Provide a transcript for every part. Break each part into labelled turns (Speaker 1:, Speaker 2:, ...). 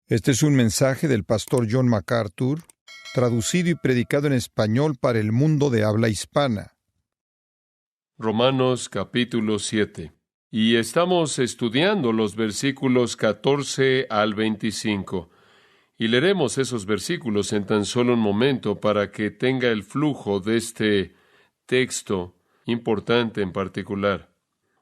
Speaker 1: Este es un mensaje del pastor John MacArthur, traducido y predicado en español para el mundo de habla hispana.
Speaker 2: Romanos capítulo 7. Y estamos estudiando los versículos 14 al 25. Y leeremos esos versículos en tan solo un momento para que tenga el flujo de este texto importante en particular.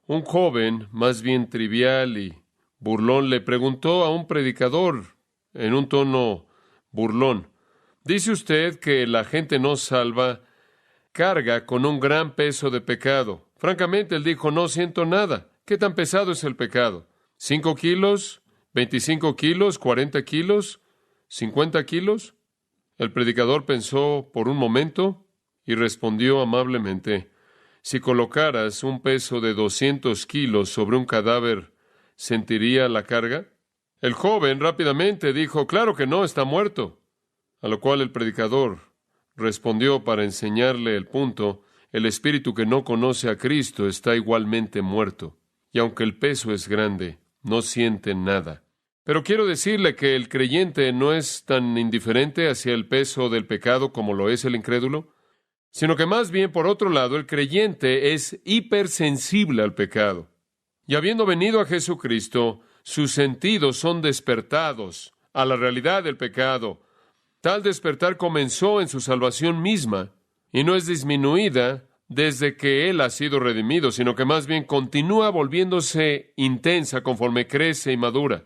Speaker 2: Un joven, más bien trivial y burlón, le preguntó a un predicador en un tono burlón: ¿dice usted que la gente no salva carga con un gran peso de pecado? Francamente, él dijo: no siento nada. ¿Qué tan pesado es el pecado? ¿5 kilos? ¿25 kilos? ¿40 kilos? ¿50 kilos? El predicador pensó por un momento y respondió amablemente: si colocaras un peso de 200 kilos sobre un cadáver, ¿sentiría la carga? El joven rápidamente dijo: claro que no, está muerto. A lo cual el predicador respondió para enseñarle el punto: el espíritu que no conoce a Cristo está igualmente muerto, y aunque el peso es grande, no siente nada. Pero quiero decirle que el creyente no es tan indiferente hacia el peso del pecado como lo es el incrédulo, sino que más bien, por otro lado, el creyente es hipersensible al pecado. Y habiendo venido a Jesucristo, sus sentidos son despertados a la realidad del pecado. Tal despertar comenzó en su salvación misma y no es disminuida desde que Él ha sido redimido, sino que más bien continúa volviéndose intensa conforme crece y madura.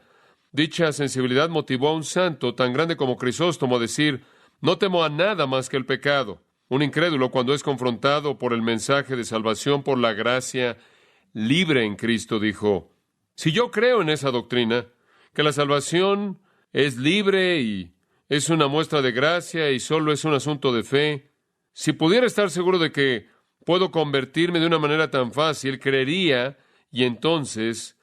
Speaker 2: Dicha sensibilidad motivó a un santo tan grande como Crisóstomo a decir: no temo a nada más que el pecado. Un incrédulo, cuando es confrontado por el mensaje de salvación por la gracia libre en Cristo, dijo: si yo creo en esa doctrina, que la salvación es libre y es una muestra de gracia y solo es un asunto de fe, si pudiera estar seguro de que puedo convertirme de una manera tan fácil, creería y entonces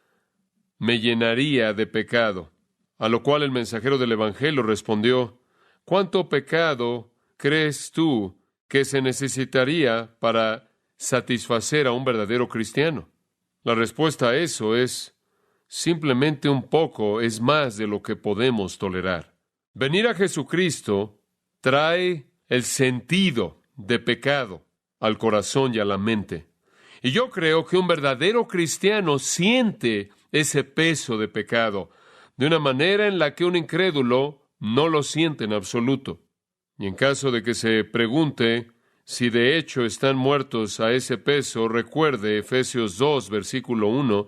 Speaker 2: me llenaría de pecado. A lo cual el mensajero del Evangelio respondió: ¿cuánto pecado crees tú que se necesitaría para satisfacer a un verdadero cristiano? La respuesta a eso es: simplemente un poco es más de lo que podemos tolerar. Venir a Jesucristo trae el sentido de pecado al corazón y a la mente. Y yo creo que un verdadero cristiano siente ese peso de pecado de una manera en la que un incrédulo no lo siente en absoluto. Y en caso de que se pregunte si de hecho están muertos a ese peso, recuerde Efesios 2, versículo 1,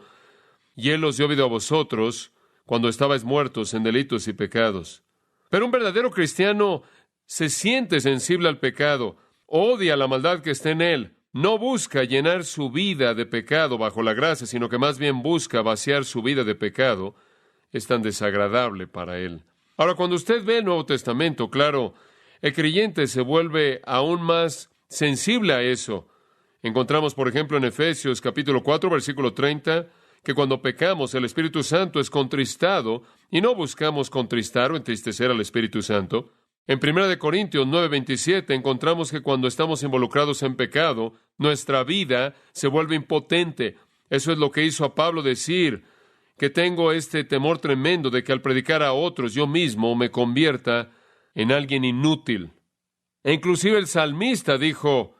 Speaker 2: y Él os dio vida a vosotros cuando estabais muertos en delitos y pecados. Pero un verdadero cristiano se siente sensible al pecado, odia la maldad que está en él, no busca llenar su vida de pecado bajo la gracia, sino que más bien busca vaciar su vida de pecado. Es tan desagradable para él. Ahora, cuando usted ve el Nuevo Testamento, claro, el creyente se vuelve aún más sensible a eso. Encontramos, por ejemplo, en Efesios capítulo 4, versículo 30, que cuando pecamos, el Espíritu Santo es contristado, y no buscamos contristar o entristecer al Espíritu Santo. En 1 Corintios 9:27 encontramos que cuando estamos involucrados en pecado, nuestra vida se vuelve impotente. Eso es lo que hizo a Pablo decir que tengo este temor tremendo de que al predicar a otros yo mismo me convierta en alguien inútil. E inclusive el salmista dijo: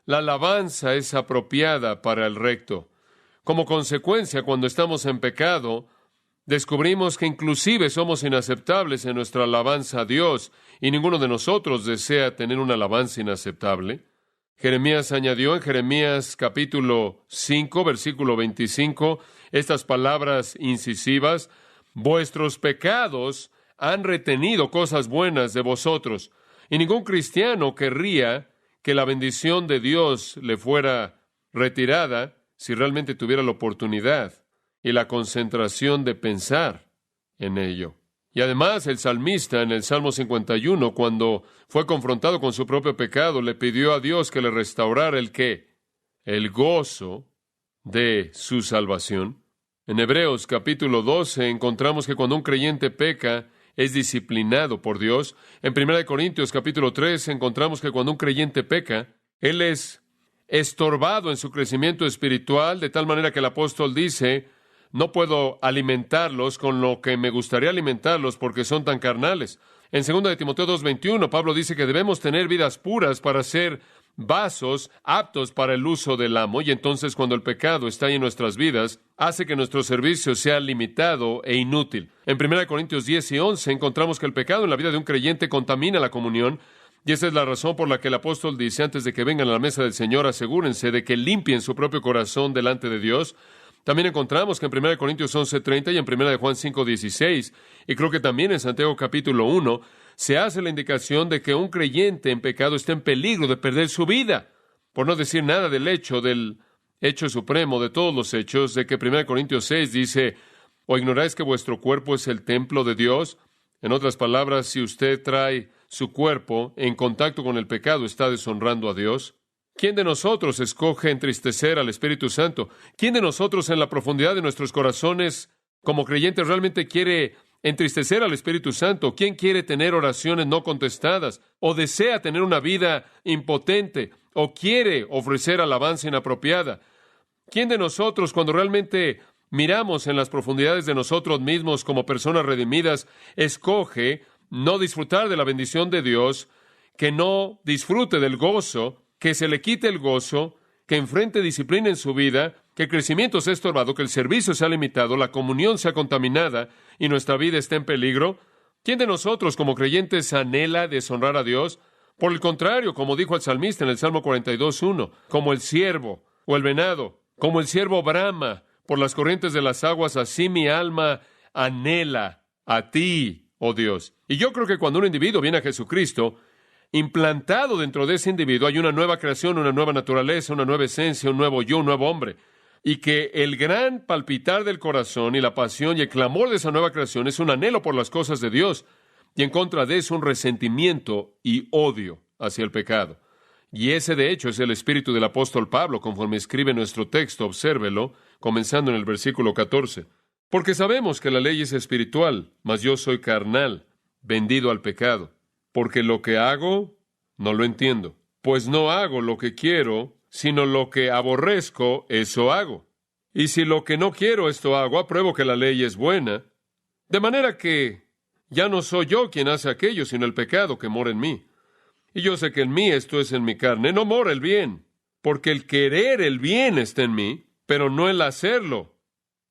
Speaker 2: la alabanza es apropiada para el recto. Como consecuencia, cuando estamos en pecado, descubrimos que inclusive somos inaceptables en nuestra alabanza a Dios, y ninguno de nosotros desea tener una alabanza inaceptable. Jeremías añadió en Jeremías capítulo 5, versículo 25, estas palabras incisivas: vuestros pecados han retenido cosas buenas de vosotros. Y ningún cristiano querría que la bendición de Dios le fuera retirada si realmente tuviera la oportunidad y la concentración de pensar en ello. Y además el salmista en el Salmo 51, cuando fue confrontado con su propio pecado, le pidió a Dios que le restaurara ¿el qué? El gozo de su salvación. En Hebreos capítulo 12 encontramos que cuando un creyente peca, es disciplinado por Dios. En 1 Corintios capítulo 3 encontramos que cuando un creyente peca, él es estorbado en su crecimiento espiritual, de tal manera que el apóstol dice: No puedo alimentarlos con lo que me gustaría alimentarlos porque son tan carnales. En 2 de Timoteo 2:21, Pablo dice que debemos tener vidas puras para ser vasos aptos para el uso del amo, y entonces cuando el pecado está ahí en nuestras vidas, hace que nuestro servicio sea limitado e inútil. En 1 Corintios 10 y 11 encontramos que el pecado en la vida de un creyente contamina la comunión, y esa es la razón por la que el apóstol dice, antes de que vengan a la mesa del Señor, asegúrense de que limpien su propio corazón delante de Dios. También encontramos que en 1 Corintios 11:30 y en 1 de Juan 5:16, y creo que también en Santiago capítulo 1, se hace la indicación de que un creyente en pecado está en peligro de perder su vida. Por no decir nada del hecho supremo de todos los hechos, de que 1 Corintios 6 dice, ¿o ignoráis que vuestro cuerpo es el templo de Dios? En otras palabras, si usted trae su cuerpo en contacto con el pecado, está deshonrando a Dios. ¿Quién de nosotros escoge entristecer al Espíritu Santo? ¿Quién de nosotros en la profundidad de nuestros corazones, como creyentes, realmente quiere entristecer al Espíritu Santo? ¿Quién quiere tener oraciones no contestadas? ¿O desea tener una vida impotente? ¿O quiere ofrecer alabanza inapropiada? ¿Quién de nosotros, cuando realmente miramos en las profundidades de nosotros mismos como personas redimidas, escoge no disfrutar de la bendición de Dios, que no disfrute del gozo, que se le quite el gozo, que enfrente disciplina en su vida, que el crecimiento sea estorbado, que el servicio sea limitado, la comunión sea contaminada y nuestra vida esté en peligro? ¿Quién de nosotros como creyentes anhela deshonrar a Dios? Por el contrario, como dijo el salmista en el Salmo 42:1, como el ciervo o el venado, como el ciervo brama por las corrientes de las aguas, así mi alma anhela a ti, oh Dios. Y yo creo que cuando un individuo viene a Jesucristo, implantado dentro de ese individuo hay una nueva creación, una nueva naturaleza, una nueva esencia, un nuevo yo, un nuevo hombre. Y que el gran palpitar del corazón y la pasión y el clamor de esa nueva creación es un anhelo por las cosas de Dios. Y en contra de eso un resentimiento y odio hacia el pecado. Y ese de hecho es el espíritu del apóstol Pablo, conforme escribe nuestro texto, obsérvelo, comenzando en el versículo 14. Porque sabemos que la ley es espiritual, mas yo soy carnal, vendido al pecado. Porque lo que hago, no lo entiendo. Pues no hago lo que quiero, sino lo que aborrezco, eso hago. Y si lo que no quiero, esto hago, apruebo que la ley es buena. De manera que ya no soy yo quien hace aquello, sino el pecado que mora en mí. Y yo sé que en mí, esto es en mi carne, no mora el bien. Porque el querer el bien está en mí, pero no el hacerlo.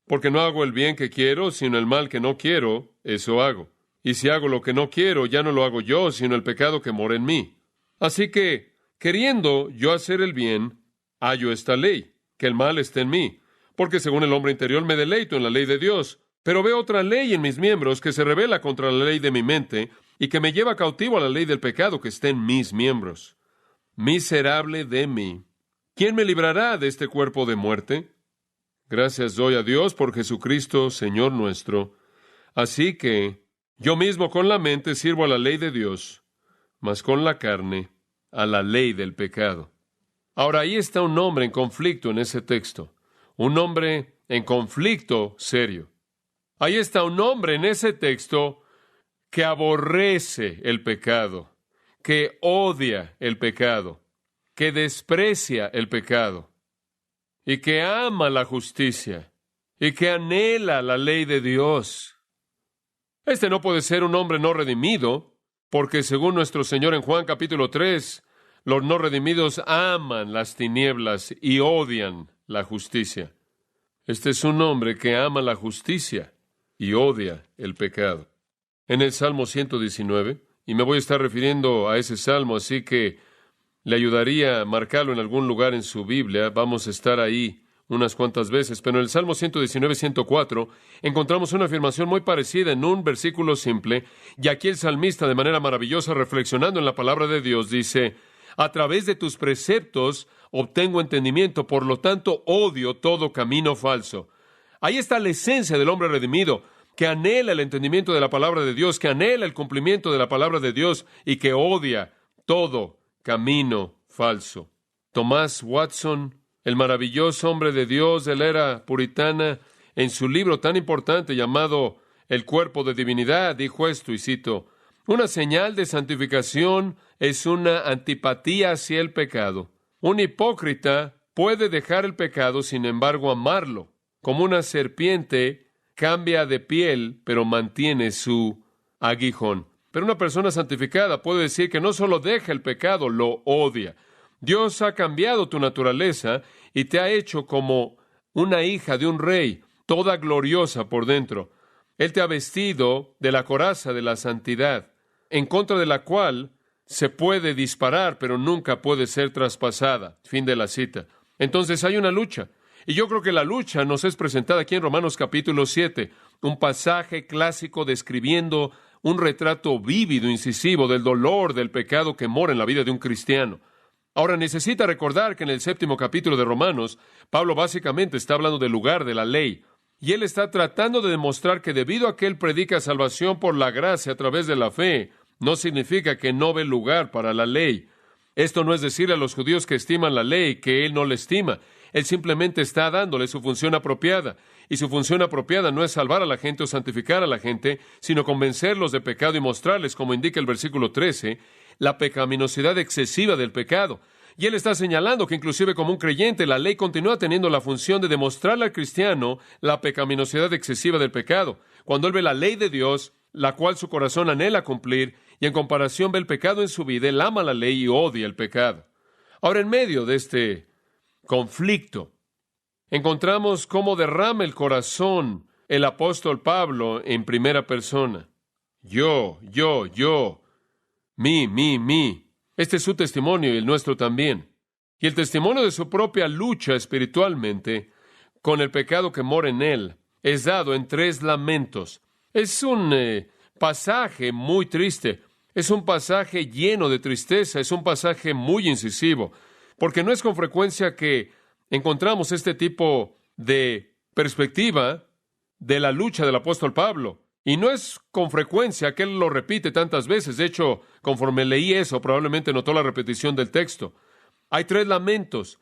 Speaker 2: Porque no hago el bien que quiero, sino el mal que no quiero, eso hago. Y si hago lo que no quiero, ya no lo hago yo, sino el pecado que mora en mí. Así que, queriendo yo hacer el bien, hallo esta ley, que el mal esté en mí. Porque según el hombre interior me deleito en la ley de Dios. Pero veo otra ley en mis miembros que se rebela contra la ley de mi mente y que me lleva cautivo a la ley del pecado que está en mis miembros. Miserable de mí. ¿Quién me librará de este cuerpo de muerte? Gracias doy a Dios por Jesucristo, Señor nuestro. Así que yo mismo con la mente sirvo a la ley de Dios, mas con la carne a la ley del pecado. Ahora, ahí está un hombre en conflicto en ese texto. Un hombre en conflicto serio. Ahí está un hombre en ese texto que aborrece el pecado, que odia el pecado, que desprecia el pecado, y que ama la justicia, y que anhela la ley de Dios. Este no puede ser un hombre no redimido, porque según nuestro Señor en Juan capítulo 3, los no redimidos aman las tinieblas y odian la justicia. Este es un hombre que ama la justicia y odia el pecado. En el Salmo 119, y me voy a estar refiriendo a ese Salmo, así que le ayudaría a marcarlo en algún lugar en su Biblia. Vamos a estar ahí unas cuantas veces, pero en el Salmo 119, 104, encontramos una afirmación muy parecida en un versículo simple, y aquí el salmista, de manera maravillosa, reflexionando en la palabra de Dios, dice: a través de tus preceptos obtengo entendimiento, por lo tanto odio todo camino falso. Ahí está la esencia del hombre redimido, que anhela el entendimiento de la palabra de Dios, que anhela el cumplimiento de la palabra de Dios y que odia todo camino falso. Tomás Watson, el maravilloso hombre de Dios de la era puritana, en su libro tan importante llamado El cuerpo de divinidad, dijo esto, y cito: una señal de santificación es una antipatía hacia el pecado. Un hipócrita puede dejar el pecado, sin embargo, amarlo. como una serpiente, cambia de piel, pero mantiene su aguijón. Pero una persona santificada puede decir que no solo deja el pecado, lo odia. Dios ha cambiado tu naturaleza y te ha hecho como una hija de un rey, toda gloriosa por dentro. Él te ha vestido de la coraza de la santidad, en contra de la cual se puede disparar, pero nunca puede ser traspasada. Fin de la cita. Entonces hay una lucha. Y yo creo que la lucha nos es presentada aquí en Romanos capítulo 7, un pasaje clásico describiendo un retrato vívido, incisivo, del dolor del pecado que mora en la vida de un cristiano. Ahora, necesita recordar que en el 7º capítulo de Romanos, Pablo básicamente está hablando del lugar de la ley. Y él está tratando de demostrar que debido a que él predica salvación por la gracia a través de la fe, no significa que no ve lugar para la ley. Esto no es decir a los judíos que estiman la ley que él no la estima. Él simplemente está dándole su función apropiada. Y su función apropiada no es salvar a la gente o santificar a la gente, sino convencerlos de pecado y mostrarles, como indica el versículo 13, la pecaminosidad excesiva del pecado. Y él está señalando que inclusive como un creyente, la ley continúa teniendo la función de demostrarle al cristiano la pecaminosidad excesiva del pecado. Cuando él ve la ley de Dios, la cual su corazón anhela cumplir, y en comparación ve el pecado en su vida, él ama la ley y odia el pecado. Ahora, en medio de este conflicto, encontramos cómo derrama el corazón el apóstol Pablo en primera persona. Yo, mí. Este es su testimonio y el nuestro también. Y el testimonio de su propia lucha espiritualmente con el pecado que mora en él es dado en 3 lamentos. Es un pasaje muy triste. Es un pasaje lleno de tristeza. Es un pasaje muy incisivo. Porque no es con frecuencia que encontramos este tipo de perspectiva de la lucha del apóstol Pablo. Y no es con frecuencia que él lo repite tantas veces. De hecho, conforme leí eso, probablemente notó la repetición del texto. Hay 3 lamentos,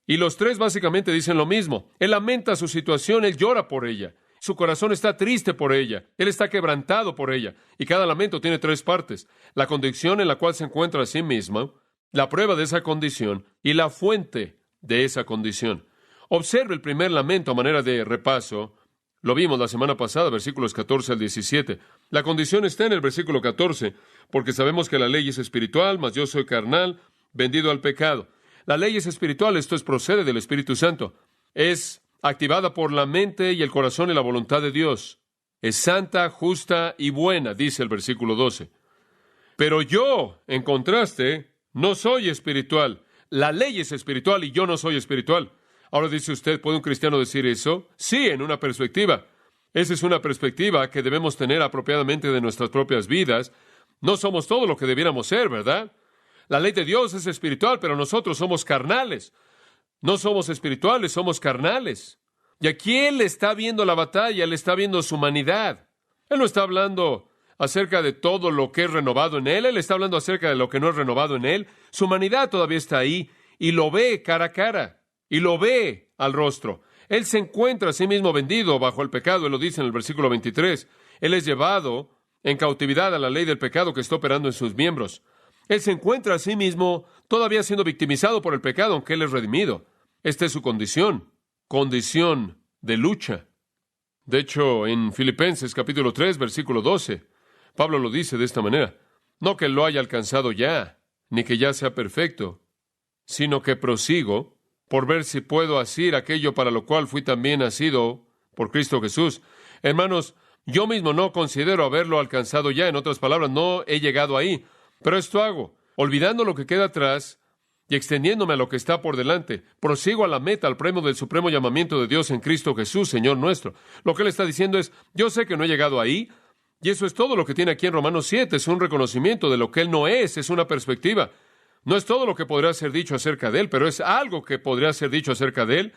Speaker 2: y los 3 básicamente dicen lo mismo. Él lamenta su situación, él llora por ella. Su corazón está triste por ella, él está quebrantado por ella. Y cada lamento tiene 3 partes. La condición en la cual se encuentra a sí mismo, la prueba de esa condición y la fuente de esa condición. Observe el primer lamento a manera de repaso. Lo vimos la semana pasada, versículos 14 al 17. La condición está en el versículo 14, porque sabemos que la ley es espiritual, mas yo soy carnal, vendido al pecado. La ley es espiritual, esto procede del Espíritu Santo. Es activada por la mente y el corazón y la voluntad de Dios. Es santa, justa y buena, dice el versículo 12. Pero yo, en contraste, no soy espiritual. La ley es espiritual y yo no soy espiritual. Ahora dice usted, ¿puede un cristiano decir eso? Sí, en una perspectiva. Esa es una perspectiva que debemos tener apropiadamente de nuestras propias vidas. No somos todo lo que debiéramos ser, ¿verdad? La ley de Dios es espiritual, pero nosotros somos carnales. No somos espirituales, somos carnales. Y aquí él está viendo la batalla, él está viendo su humanidad. Él no está hablando acerca de todo lo que es renovado en él está hablando acerca de lo que no es renovado en él. Su humanidad todavía está ahí y lo ve cara a cara. Y lo ve al rostro. Él se encuentra a sí mismo vendido bajo el pecado. Él lo dice en el versículo 23. Él es llevado en cautividad a la ley del pecado que está operando en sus miembros. Él se encuentra a sí mismo todavía siendo victimizado por el pecado, aunque él es redimido. Esta es su condición de lucha. De hecho, en Filipenses capítulo 3, versículo 12, Pablo lo dice de esta manera. No que lo haya alcanzado ya, ni que ya sea perfecto, sino que prosigo por ver si puedo hacer aquello para lo cual fui también nacido por Cristo Jesús. Hermanos, yo mismo no considero haberlo alcanzado ya. En otras palabras, no he llegado ahí. Pero esto hago, olvidando lo que queda atrás y extendiéndome a lo que está por delante. Prosigo a la meta, al premio del supremo llamamiento de Dios en Cristo Jesús, Señor nuestro. Lo que él está diciendo es, yo sé que no he llegado ahí, y eso es todo lo que tiene aquí en Romanos 7. Es un reconocimiento de lo que él no es una perspectiva. No es todo lo que podría ser dicho acerca de él, pero es algo que podría ser dicho acerca de él.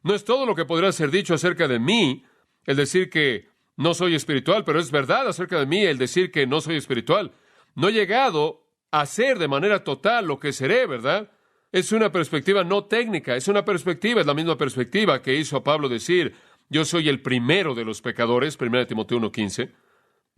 Speaker 2: No es todo lo que podría ser dicho acerca de mí, el decir que no soy espiritual, pero es verdad acerca de mí el decir que no soy espiritual. No he llegado a ser de manera total lo que seré, ¿verdad? Es una perspectiva no técnica, es una perspectiva, es la misma perspectiva que hizo a Pablo decir, yo soy el primero de los pecadores, 1 Timoteo 1:15.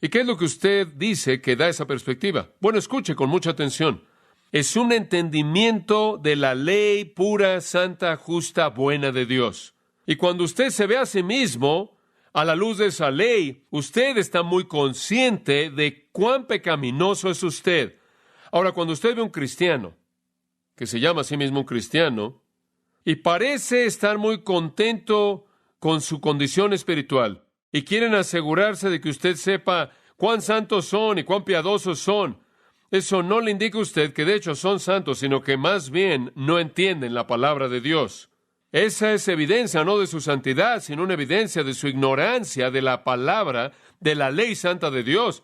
Speaker 2: ¿Y qué es lo que usted dice que da esa perspectiva? Bueno, escuche con mucha atención. Es un entendimiento de la ley pura, santa, justa, buena de Dios. Y cuando usted se ve a sí mismo a la luz de esa ley, usted está muy consciente de cuán pecaminoso es usted. Ahora, cuando usted ve a un cristiano, que se llama a sí mismo un cristiano, y parece estar muy contento con su condición espiritual, y quieren asegurarse de que usted sepa cuán santos son y cuán piadosos son, eso no le indica a usted que de hecho son santos, sino que más bien no entienden la palabra de Dios. Esa es evidencia no de su santidad, sino una evidencia de su ignorancia de la palabra, de la ley santa de Dios.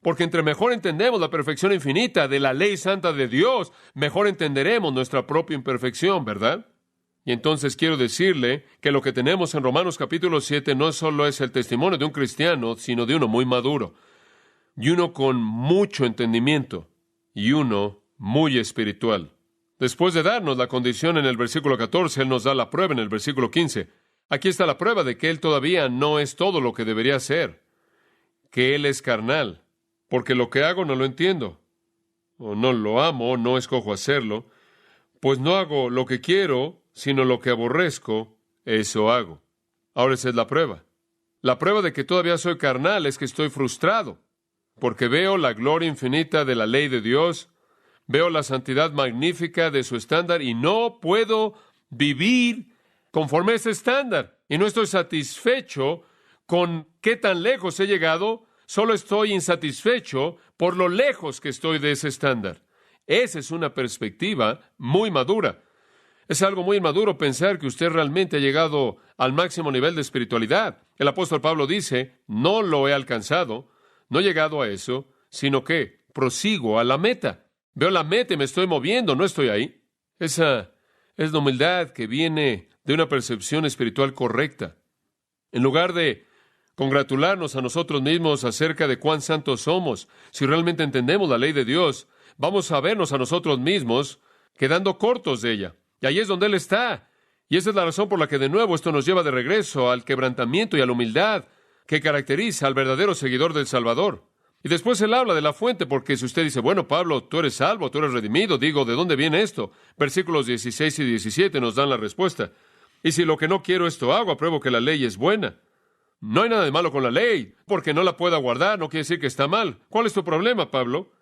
Speaker 2: Porque entre mejor entendemos la perfección infinita de la ley santa de Dios, mejor entenderemos nuestra propia imperfección, ¿verdad? Y entonces quiero decirle que lo que tenemos en Romanos capítulo 7 no solo es el testimonio de un cristiano, sino de uno muy maduro, y uno con mucho entendimiento, y uno muy espiritual. Después de darnos la condición en el versículo 14, Él nos da la prueba en el versículo 15. Aquí está la prueba de que Él todavía no es todo lo que debería ser, que Él es carnal, porque lo que hago no lo entiendo, o no lo amo, o no escojo hacerlo, pues no hago lo que quiero, sino lo que aborrezco, eso hago. Ahora esa es la prueba. La prueba de que todavía soy carnal es que estoy frustrado, porque veo la gloria infinita de la ley de Dios, veo la santidad magnífica de su estándar y no puedo vivir conforme a ese estándar. Y no estoy satisfecho con qué tan lejos he llegado, solo estoy insatisfecho por lo lejos que estoy de ese estándar. Esa es una perspectiva muy madura. Es algo muy inmaduro pensar que usted realmente ha llegado al máximo nivel de espiritualidad. El apóstol Pablo dice, no lo he alcanzado, no he llegado a eso, sino que prosigo a la meta. Veo la meta y me estoy moviendo, no estoy ahí. Esa es la humildad que viene de una percepción espiritual correcta. En lugar de congratularnos a nosotros mismos acerca de cuán santos somos, si realmente entendemos la ley de Dios, vamos a vernos a nosotros mismos quedando cortos de ella. Y ahí es donde Él está. Y esa es la razón por la que de nuevo esto nos lleva de regreso al quebrantamiento y a la humildad que caracteriza al verdadero seguidor del Salvador. Y después Él habla de la fuente, porque si usted dice, bueno, Pablo, tú eres salvo, tú eres redimido, digo, ¿de dónde viene esto? Versículos 16 y 17 nos dan la respuesta. Y si lo que no quiero esto hago, apruebo que la ley es buena. No hay nada de malo con la ley, porque no la pueda guardar, no quiere decir que está mal. ¿Cuál es tu problema, Pablo?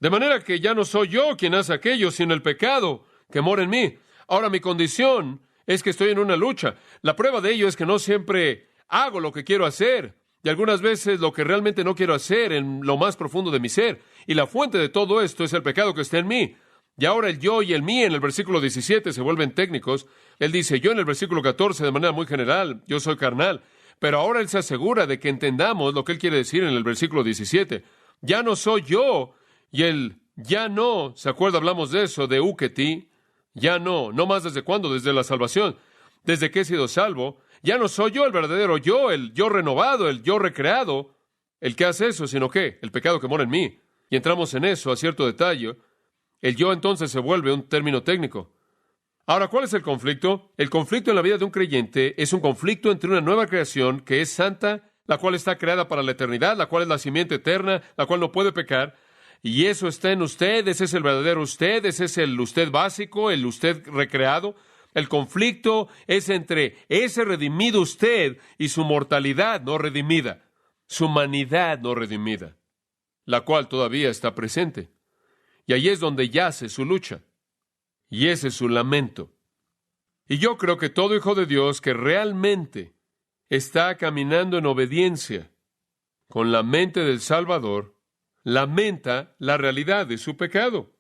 Speaker 2: De manera que ya no soy yo quien hace aquello, sino el pecado que mora en mí. Ahora mi condición es que estoy en una lucha. La prueba de ello es que no siempre hago lo que quiero hacer. Y algunas veces lo que realmente no quiero hacer en lo más profundo de mi ser. Y la fuente de todo esto es el pecado que está en mí. Y ahora el yo y el mí en el versículo 17 se vuelven técnicos. Él dice yo en el versículo 14 de manera muy general, yo soy carnal. Pero ahora Él se asegura de que entendamos lo que Él quiere decir en el versículo 17. Ya no soy yo. Y el ya no, ¿se acuerda? Hablamos de eso, de uketi. Ya no más desde cuándo, desde la salvación. Desde que he sido salvo. Ya no soy yo el verdadero yo, el yo renovado, el yo recreado, el que hace eso, sino que el pecado que mora en mí. Y entramos en eso a cierto detalle. El yo entonces se vuelve un término técnico. Ahora, ¿cuál es el conflicto? El conflicto en la vida de un creyente es un conflicto entre una nueva creación que es santa, la cual está creada para la eternidad, la cual es la simiente eterna, la cual no puede pecar. Y eso está en usted, ese es el verdadero usted, ese es el usted básico, el usted recreado. El conflicto es entre ese redimido usted y su mortalidad no redimida, su humanidad no redimida, la cual todavía está presente. Y ahí es donde yace su lucha. Y ese es su lamento. Y yo creo que todo hijo de Dios que realmente está caminando en obediencia con la mente del Salvador, lamenta la realidad de su pecado.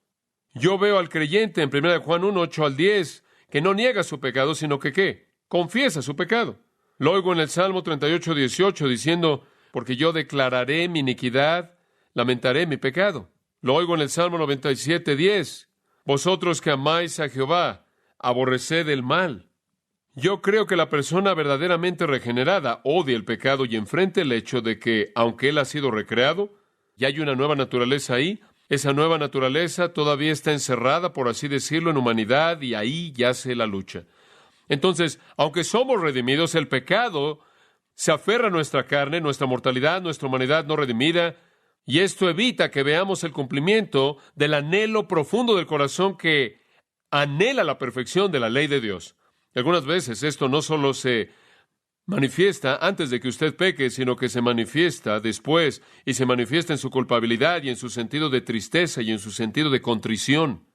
Speaker 2: Yo veo al creyente en 1 Juan 1, 8 al 10, que no niega su pecado, sino que ¿qué? Confiesa su pecado. Lo oigo en el Salmo 38, 18, diciendo, porque yo declararé mi iniquidad, lamentaré mi pecado. Lo oigo en el Salmo 97, 10, vosotros que amáis a Jehová, aborreced el mal. Yo creo que la persona verdaderamente regenerada odia el pecado y enfrenta el hecho de que, aunque él ha sido recreado, y hay una nueva naturaleza ahí, esa nueva naturaleza todavía está encerrada, por así decirlo, en humanidad, y ahí yace la lucha. Entonces, aunque somos redimidos, el pecado se aferra a nuestra carne, nuestra mortalidad, nuestra humanidad no redimida, y esto evita que veamos el cumplimiento del anhelo profundo del corazón que anhela la perfección de la ley de Dios. Y algunas veces esto no solo se manifiesta antes de que usted peque, sino que se manifiesta después, y se manifiesta en su culpabilidad y en su sentido de tristeza y en su sentido de contrición.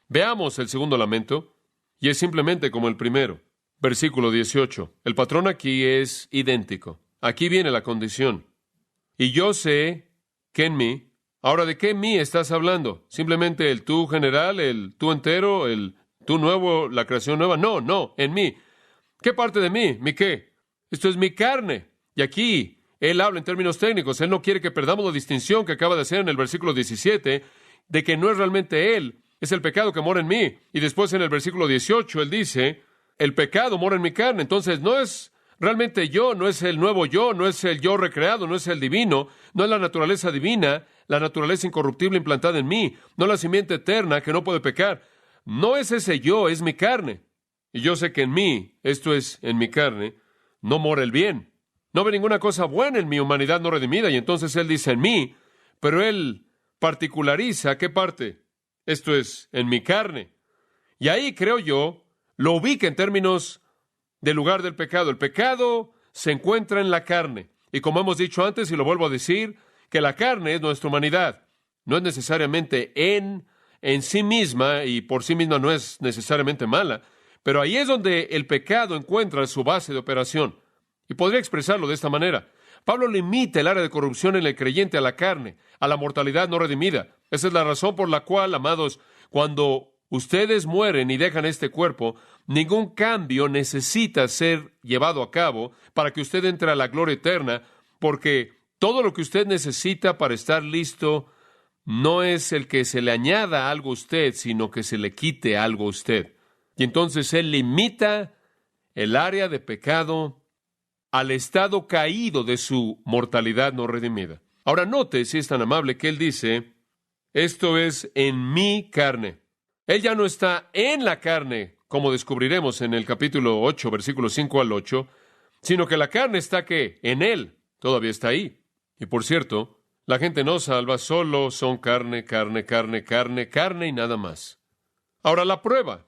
Speaker 2: Veamos el segundo lamento, y es simplemente como el primero. Versículo 18. El patrón aquí es idéntico. Aquí viene la condición. Y yo sé que en mí. Ahora, ¿de qué en mí estás hablando? ¿Simplemente el tú general, el tú entero, el tú nuevo, la creación nueva? No, en mí. ¿Qué parte de mí? ¿Mi qué? Esto es mi carne. Y aquí él habla en términos técnicos. Él no quiere que perdamos la distinción que acaba de hacer en el versículo 17, de que no es realmente él, es el pecado que mora en mí. Y después en el versículo 18 él dice, el pecado mora en mi carne. Entonces no es realmente yo, no es el nuevo yo, no es el yo recreado, no es el divino, no es la naturaleza divina, la naturaleza incorruptible implantada en mí, no la simiente eterna que no puede pecar. No es ese yo, es mi carne. Y yo sé que en mí, esto es, en mi carne, no mora el bien. No ve ninguna cosa buena en mi humanidad no redimida. Y entonces él dice en mí, pero él particulariza ¿qué parte? Esto es, en mi carne. Y ahí, creo yo, lo ubica en términos del lugar del pecado. El pecado se encuentra en la carne. Y como hemos dicho antes, y lo vuelvo a decir, que la carne es nuestra humanidad. No es necesariamente en sí misma, y por sí misma no es necesariamente mala, pero ahí es donde el pecado encuentra su base de operación. Y podría expresarlo de esta manera. Pablo limita el área de corrupción en el creyente a la carne, a la mortalidad no redimida. Esa es la razón por la cual, amados, cuando ustedes mueren y dejan este cuerpo, ningún cambio necesita ser llevado a cabo para que usted entre a la gloria eterna, porque todo lo que usted necesita para estar listo no es el que se le añada algo a usted, sino que se le quite algo a usted. Y entonces él limita el área de pecado al estado caído de su mortalidad no redimida. Ahora note, si es tan amable, que él dice, esto es en mi carne. Él ya no está en la carne, como descubriremos en el capítulo 8, versículos 5 al 8, sino que la carne está, ¿qué? En él. Todavía está ahí. Y por cierto, la gente no salva, solo son carne y nada más. Ahora la prueba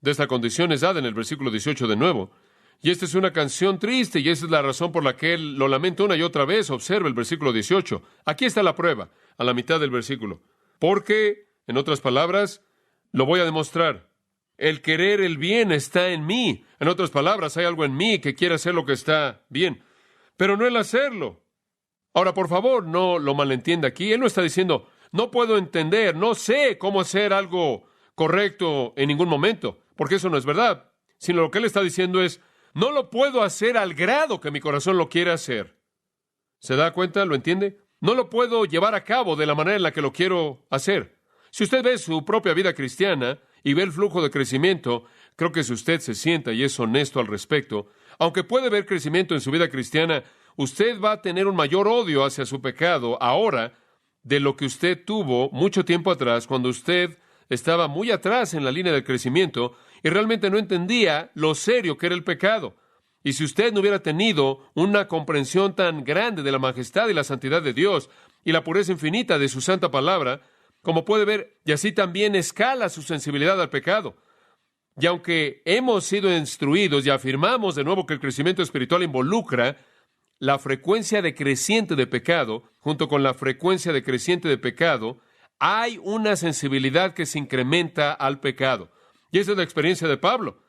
Speaker 2: de esta condición es dada en el versículo 18 de nuevo. Y esta es una canción triste, y esa es la razón por la que él lo lamenta una y otra vez. Observa el versículo 18. Aquí está la prueba, a la mitad del versículo. Porque, en otras palabras, lo voy a demostrar. El querer el bien está en mí. En otras palabras, hay algo en mí que quiere hacer lo que está bien, pero no el hacerlo. Ahora, por favor, no lo malentienda aquí. Él no está diciendo, no puedo entender, no sé cómo hacer algo correcto en ningún momento, porque eso no es verdad. Sino lo que él está diciendo es, no lo puedo hacer al grado que mi corazón lo quiere hacer. ¿Se da cuenta? ¿Lo entiende? No lo puedo llevar a cabo de la manera en la que lo quiero hacer. Si usted ve su propia vida cristiana y ve el flujo de crecimiento, creo que si usted se sienta y es honesto al respecto, aunque puede ver crecimiento en su vida cristiana, usted va a tener un mayor odio hacia su pecado ahora de lo que usted tuvo mucho tiempo atrás, cuando usted estaba muy atrás en la línea del crecimiento y realmente no entendía lo serio que era el pecado. Y si usted no hubiera tenido una comprensión tan grande de la majestad y la santidad de Dios y la pureza infinita de su santa palabra, como puede ver, y así también escala su sensibilidad al pecado. Y aunque hemos sido instruidos y afirmamos de nuevo que el crecimiento espiritual involucra la frecuencia decreciente de pecado, junto con la frecuencia decreciente de pecado, hay una sensibilidad que se incrementa al pecado. Y esa es la experiencia de Pablo.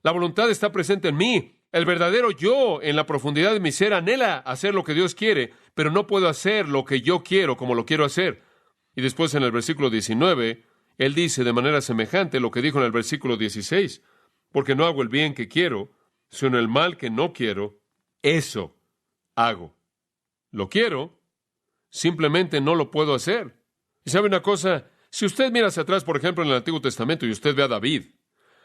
Speaker 2: La voluntad está presente en mí. El verdadero yo, en la profundidad de mi ser, anhela hacer lo que Dios quiere, pero no puedo hacer lo que yo quiero como lo quiero hacer. Y después en el versículo 19, él dice de manera semejante lo que dijo en el versículo 16, porque no hago el bien que quiero, sino el mal que no quiero, eso hago. Lo quiero, simplemente no lo puedo hacer. Y sabe una cosa, si usted mira hacia atrás, por ejemplo, en el Antiguo Testamento, y usted ve a David,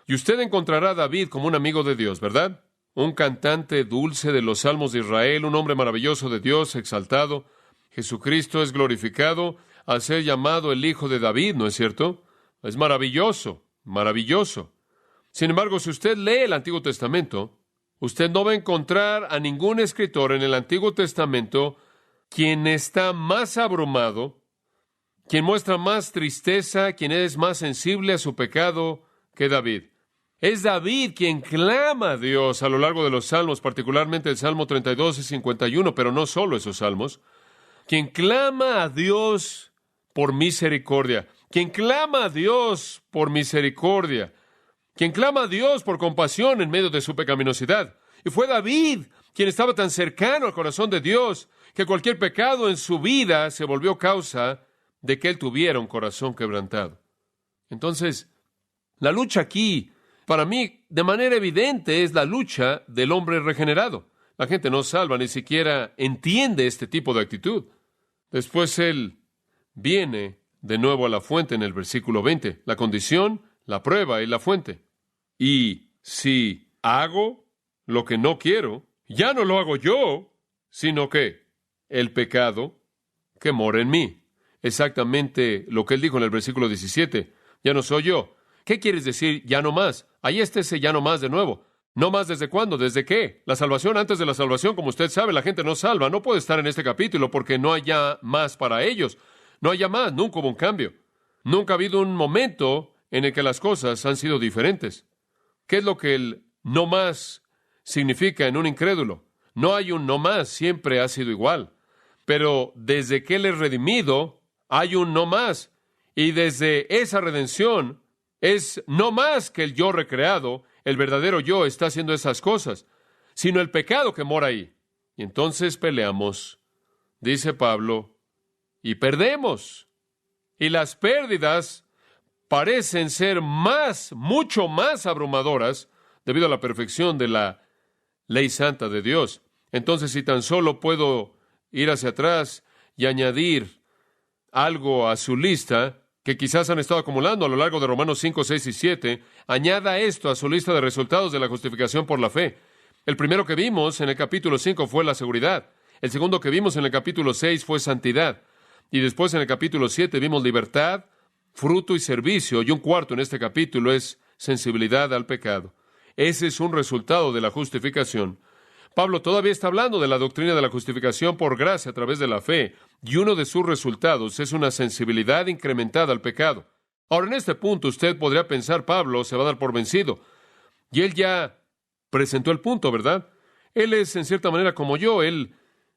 Speaker 2: y usted encontrará a David como un amigo de Dios, ¿verdad? Un cantante dulce de los salmos de Israel, un hombre maravilloso de Dios, exaltado. Jesucristo es glorificado al ser llamado el Hijo de David, ¿no es cierto? Es maravilloso, maravilloso. Sin embargo, si usted lee el Antiguo Testamento, usted no va a encontrar a ningún escritor en el Antiguo Testamento quien está más abrumado, quien muestra más tristeza, quien es más sensible a su pecado que David. Es David quien clama a Dios a lo largo de los salmos, particularmente el Salmo 32 y 51, pero no solo esos salmos. Quien clama a Dios por misericordia. Quien clama a Dios por misericordia. Quien clama a Dios por compasión en medio de su pecaminosidad. Y fue David quien estaba tan cercano al corazón de Dios que cualquier pecado en su vida se volvió causa de que él tuviera un corazón quebrantado. Entonces, la lucha aquí, para mí, de manera evidente, es la lucha del hombre regenerado. La gente no salva, ni siquiera entiende este tipo de actitud. Después él viene de nuevo a la fuente en el versículo 20. La condición, la prueba y la fuente. Y si hago lo que no quiero, ya no lo hago yo, sino que el pecado que mora en mí. Exactamente lo que él dijo en el versículo 17. Ya no soy yo. ¿Qué quieres decir ya no más? Ahí está ese ya no más de nuevo. ¿No más desde cuándo? ¿Desde qué? La salvación antes de la salvación, como usted sabe, la gente no salva. No puede estar en este capítulo porque no hay ya más para ellos. No hay ya más. Nunca hubo un cambio. Nunca ha habido un momento en el que las cosas han sido diferentes. ¿Qué es lo que el no más significa en un incrédulo? No hay un no más. Siempre ha sido igual. Pero desde que él es redimido, hay un no más. Y desde esa redención es no más que el yo recreado, el verdadero yo está haciendo esas cosas, sino el pecado que mora ahí. Y entonces peleamos, dice Pablo, y perdemos. Y las pérdidas parecen ser mucho más abrumadoras debido a la perfección de la ley santa de Dios. Entonces, si tan solo puedo ir hacia atrás y añadir algo a su lista que quizás han estado acumulando a lo largo de Romanos 5, 6 y 7, añada esto a su lista de resultados de la justificación por la fe. El primero que vimos en el capítulo 5 fue la seguridad. El segundo que vimos en el capítulo 6 fue santidad. Y después en el capítulo 7 vimos libertad, fruto y servicio. Y un cuarto en este capítulo es sensibilidad al pecado. Ese es un resultado de la justificación. Pablo todavía está hablando de la doctrina de la justificación por gracia a través de la fe, y uno de sus resultados es una sensibilidad incrementada al pecado. Ahora, en este punto, usted podría pensar, Pablo se va a dar por vencido. Y él ya presentó el punto, ¿verdad? Él es, en cierta manera, como yo. Él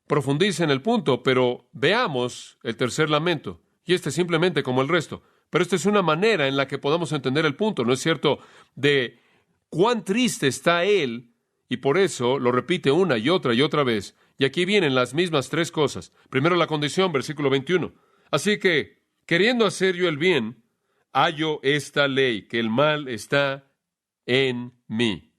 Speaker 2: profundiza en el punto, pero veamos el tercer lamento. Y este es simplemente como el resto. Pero esta es una manera en la que podamos entender el punto, ¿no es cierto?, de cuán triste está él. Y por eso lo repite una y otra vez. Y aquí vienen las mismas tres cosas. Primero la condición, versículo 21. Así que, queriendo hacer yo el bien, hallo esta ley, que el mal está en mí.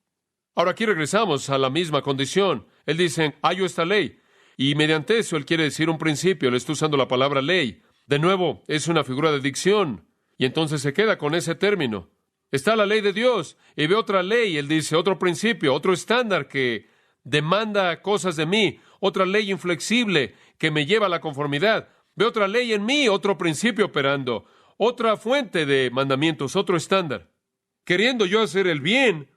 Speaker 2: Ahora aquí regresamos a la misma condición. Él dice, hallo esta ley. Y mediante eso él quiere decir un principio. Él está usando la palabra ley. De nuevo, es una figura de dicción. Y entonces se queda con ese término. Está la ley de Dios, y ve otra ley, él dice, otro principio, otro estándar que demanda cosas de mí, otra ley inflexible que me lleva a la conformidad. Ve otra ley en mí, otro principio operando, otra fuente de mandamientos, otro estándar. Queriendo yo hacer el bien,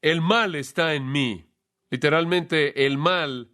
Speaker 2: el mal está en mí. Literalmente, el mal